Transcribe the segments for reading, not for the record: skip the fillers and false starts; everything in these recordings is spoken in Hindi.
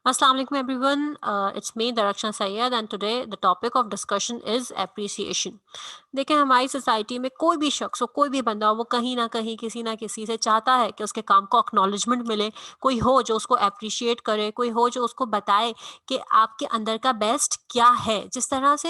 Assalamu alaikum everyone. It's me Darakshana Sayyed and today the topic of discussion is appreciation. देखें हमारी सोसाइटी में कोई भी शख्स हो कोई भी बंदा हो वो कहीं ना कहीं किसी ना किसी से चाहता है कि उसके काम को एक्नॉलेजमेंट मिले, कोई हो जो उसको अप्रिशिएट करे, कोई हो जो उसको बताए कि आपके अंदर का बेस्ट क्या है। जिस तरह से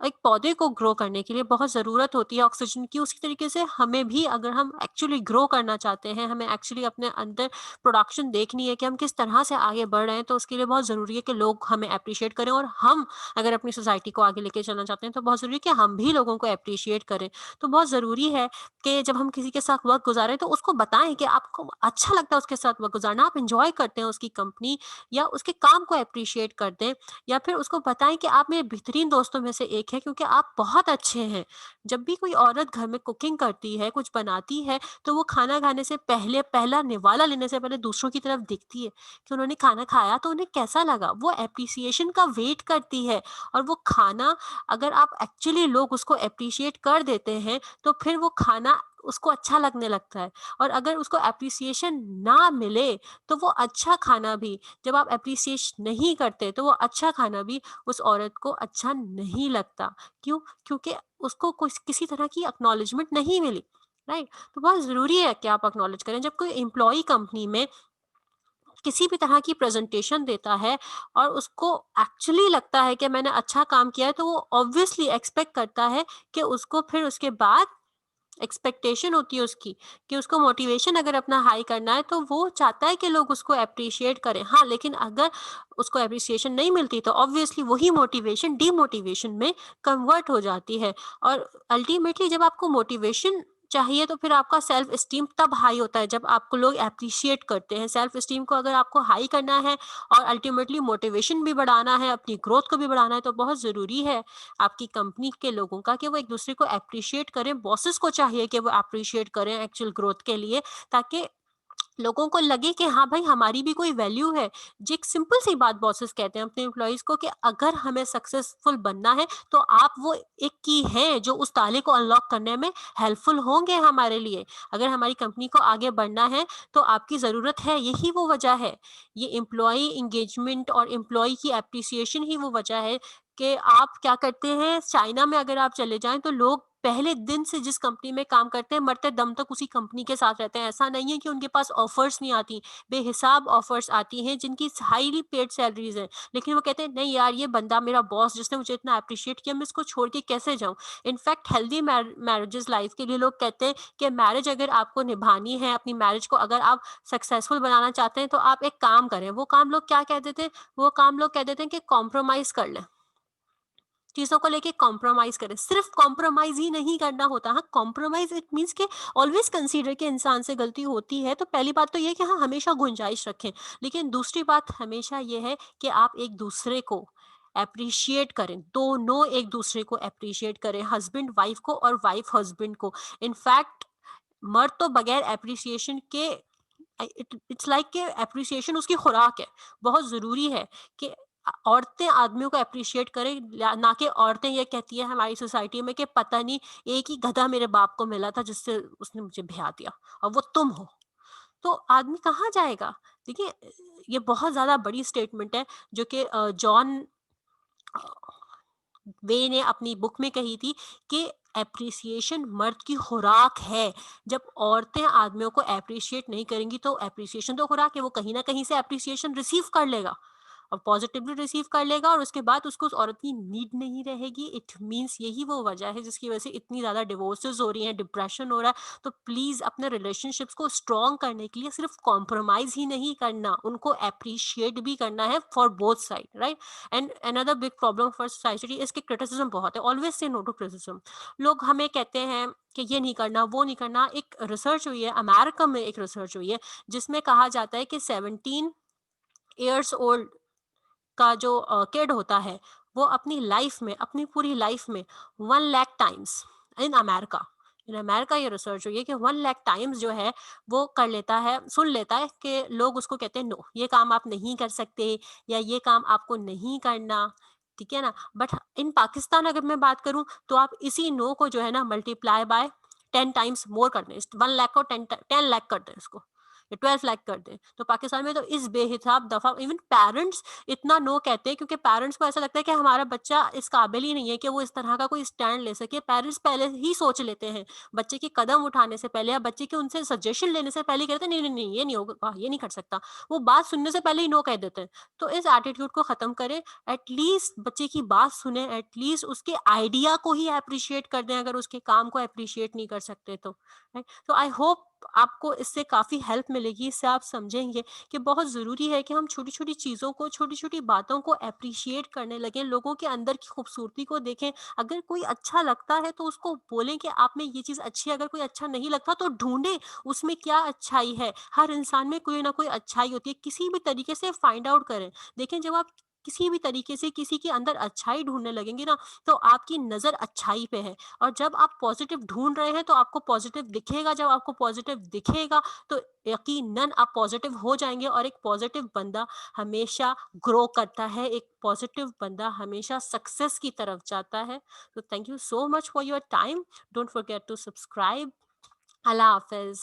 एक पौधे को ग्रो करने के लिए बहुत ज़रूरत होती है ऑक्सीजन की, उसी तरीके से हमें भी अगर हम एक्चुअली ग्रो करना चाहते हैं, हमें एक्चुअली अपने अंदर प्रोडक्शन देखनी है कि हम किस तरह से आगे बढ़ रहे हैं, तो उसके लिए बहुत ज़रूरी है कि लोग हमें अप्रिशिएट करें। और हम अगर अपनी सोसाइटी को आगे लेके चलना चाहते हैं तो बहुत ज़रूरी है कि हम भी लोगों को अप्रिशिएट करें। तो बहुत ज़रूरी है कि जब हम किसी के साथ वक्त गुजारें तो उसको बताएं कि आपको अच्छा लगता है उसके साथ वक्त गुजारना, आप इंजॉय करते हैं उसकी कंपनी या उसके काम को अप्रिशिएट कर दें, या फिर उसको बताएं कि आप मेरे बेहतरीन दोस्तों में से एक है क्योंकि आप बहुत अच्छे हैं। जब भी कोई औरत घर में कुकिंग करती है, कुछ बनाती है, तो वो खाना खाने से पहले, पहला निवाला लेने से पहले दूसरों की तरफ देखती है कि उन्होंने खाना खाया तो उन्हें कैसा लगा। वो एप्रिसिएशन का वेट करती है। और वो खाना, अगर आप एक्चुअली लोग उसको एप्रिशिएट कर देते हैं तो फिर वो खाना उसको अच्छा लगने लगता है। और अगर उसको एप्रिसिएशन ना मिले तो वो अच्छा खाना भी, जब आप एप्रिसिएट नहीं करते तो वो अच्छा खाना भी उस औरत को अच्छा नहीं लगता। क्यों? क्योंकि उसको कुछ किसी तरह की एक्नॉलेजमेंट नहीं मिली। राइट? तो बहुत ज़रूरी है कि आप एक्नॉलेज करें। जब कोई एम्प्लॉई कंपनी में किसी भी तरह की प्रेजेंटेशन देता है और उसको एक्चुअली लगता है कि मैंने अच्छा काम किया है, तो वो ऑब्वियसली एक्सपेक्ट करता है कि उसको फिर उसके बाद एक्सपेक्टेशन होती है उसकी कि उसको मोटिवेशन अगर अपना हाई करना है तो वो चाहता है कि लोग उसको अप्रिशिएट करें। हाँ, लेकिन अगर उसको अप्रिसिएशन नहीं मिलती तो ऑब्वियसली वही मोटिवेशन डीमोटिवेशन में कन्वर्ट हो जाती है। और अल्टीमेटली जब आपको मोटिवेशन चाहिए तो फिर आपका सेल्फ एस्टीम तब हाई होता है जब आपको लोग अप्रिशिएट करते हैं। सेल्फ एस्टीम को अगर आपको हाई करना है और अल्टीमेटली मोटिवेशन भी बढ़ाना है, अपनी ग्रोथ को भी बढ़ाना है, तो बहुत ज़रूरी है आपकी कंपनी के लोगों का कि वो एक दूसरे को अप्रिशिएट करें। बॉसेस को चाहिए कि वो अप्रिशिएट करें एक्चुअल ग्रोथ के लिए, ताकि लोगों को लगे कि हाँ भाई, हमारी भी कोई वैल्यू है। जी, एक सिंपल सी बात बॉसेस कहते हैं अपने एम्प्लॉयज को कि अगर हमें सक्सेसफुल बनना है तो आप वो एक की हैं जो उस ताले को अनलॉक करने में हेल्पफुल होंगे हमारे लिए। अगर हमारी कंपनी को आगे बढ़ना है तो आपकी ज़रूरत है, यही वो वजह है। ये एम्प्लॉय इंगेजमेंट और एम्प्लॉय की एप्रिसिएशन ही वो वजह है कि आप क्या करते हैं। चाइना में अगर आप चले जाएं तो लोग पहले दिन से जिस कंपनी में काम करते हैं, मरते दम तक उसी कंपनी के साथ रहते हैं। ऐसा नहीं है कि उनके पास ऑफर्स नहीं आती, बेहिसाब ऑफर्स आती हैं जिनकी हाईली पेड सैलरीज हैं, लेकिन वो कहते हैं नहीं यार, ये बंदा मेरा बॉस जिसने मुझे इतना अप्रिशिएट किया, मैं इसको छोड़ के कैसे जाऊं। इनफैक्ट हेल्दी मैरिजेस लाइफ के लिए लोग कहते हैं कि मैरिज अगर आपको निभानी है, अपनी मैरिज को अगर आप सक्सेसफुल बनाना चाहते हैं, तो आप एक काम करें। वो काम लोग क्या कह देते हैं? वो काम लोग कह देते हैं कि कॉम्प्रोमाइज कर लें, चीज़ों को लेके कॉम्प्रोमाइज़ करें। सिर्फ़ कॉम्प्रोमाइज़ ही नहीं करना होता। हाँ, कॉम्प्रोमाइज़ इट मीन्स कि ऑलवेज़ कंसीडर कि इंसान से गलती होती है, तो पहली बात तो ये है कि हाँ, हमेशा गुंजाइश रखें। लेकिन दूसरी बात हमेशा ये है कि आप एक-दूसरे को एप्रिशिएट करें, दोनों एक-दूसरे को एप्रिशिएट करें, हस्बैंड वाइफ़ को और वाइफ़ हस्बैंड को। इनफैक्ट मर्द तो बगैर एप्रिसिएशन के इट्स लाइक कि एप्रिसिएशन उसकी खुराक है। बहुत ज़रूरी है कि औरतें आदमियों को एप्रिशिएट करें, ना कि औरतें ये कहती है हमारी सोसाइटी में कि पता नहीं, एक ही गधा मेरे बाप को मिला था जिससे उसने मुझे ब्याह दिया और वो तुम हो। तो आदमी कहाँ जाएगा? देखिए, ये बहुत ज़्यादा बड़ी स्टेटमेंट है जो कि जॉन वे ने अपनी बुक में कही थी कि एप्रिसिएशन मर्द की खुराक है। जब औरतें आदमियों को एप्रिशिएट नहीं करेंगी तो एप्रिसिएशन तो खुराक है, वो कहीं ना कहीं से एप्रिसिएशन रिसीव कर लेगा और पॉजिटिवली रिसीव कर लेगा, और उसके बाद उसको उस औरत की नीड नहीं रहेगी। इट मीन्स यही वो वजह है जिसकी वजह से इतनी ज़्यादा डिवोर्सेस हो रही हैं, डिप्रेशन हो रहा है। तो प्लीज़ अपने रिलेशनशिप्स को स्ट्रॉन्ग करने के लिए सिर्फ कॉम्प्रोमाइज़ ही नहीं करना, उनको एप्रिशिएट भी करना है for both side, right? And another big problem for society इसके क्रिटिसिज्म बहुत है। Always say no to criticism. लोग हमें कहते हैं कि ये नहीं करना, वो नहीं करना। एक रिसर्च हुई है अमेरिका में, एक रिसर्च हुई है जिसमें कहा जाता है कि 17 ईयर्स ओल्ड का जो किड होता है, वो अपनी लाइफ में, अपनी पूरी लाइफ में 1 लाख टाइम्स इन अमेरिका, ये रिसर्च हुई है कि 1 लाख टाइम्स जो है वो कर लेता है, सुन लेता है कि लोग उसको कहते हैं नो, ये काम आप नहीं कर सकते या ये काम आपको नहीं करना। ठीक है ना? बट इन पाकिस्तान अगर मैं बात करूं तो आप इसी नो को जो है ना मल्टीप्लाई बाय 10 टाइम्स मोर कर दें। 1 लाख को 10 लाख कर दें इसको, ये 12 लाख कर दे। तो पाकिस्तान में तो इस बेहिसाब दफा इवन पेरेंट्स इतना नो कहते हैं, क्योंकि पेरेंट्स को ऐसा लगता है कि हमारा बच्चा इस काबिल ही नहीं है कि वो इस तरह का कोई स्टैंड ले सके। पेरेंट्स पहले ही सोच लेते हैं, बच्चे के कदम उठाने से पहले या बच्चे के उनसे सजेशन लेने से पहले कहते हैं नहीं नहीं नहीं ये नहीं होगा, ये नहीं कर सकता। वो बात सुनने से पहले ही नो कह देते हैं। तो इस एटीट्यूड को खत्म करें। एटलीस्ट बच्चे की बात सुने, एटलीस्ट उसके आइडिया को ही अप्रिशिएट कर दें अगर उसके काम को अप्रिशिएट नहीं कर सकते तो। राइट, तो आई होप आपको इससे काफ़ी हेल्प मिलेगी, इससे आप समझेंगे कि बहुत ज़रूरी है कि हम छोटी-छोटी चीज़ों को, छोटी-छोटी बातों को एप्रिशिएट करने लगें, लोगों के अंदर की खूबसूरती को देखें। अगर कोई अच्छा लगता है तो उसको बोलें कि आप में ये चीज़ अच्छी है, अगर कोई अच्छा नहीं लगता तो ढूँढें उसमें क्या अच्छाई है। हर इंसान में कोई ना कोई अच्छाई होती है, किसी भी तरीके से फाइंड आउट करें। देखें, जब आप किसी भी तरीके से किसी के अंदर अच्छाई ढूँढने लगेंगे ना, तो आपकी नज़र अच्छाई पे है। और जब आप पॉजिटिव ढूंढ रहे हैं तो आपको पॉजिटिव दिखेगा। जब आपको पॉजिटिव दिखेगा तो यकीनन आप पॉजिटिव हो जाएंगे। और एक पॉजिटिव बंदा हमेशा ग्रो करता है, एक पॉजिटिव बंदा हमेशा सक्सेस की तरफ जाता है। तो thank you so much for your time. Don't forget to subscribe. अल्लाह हाफिज।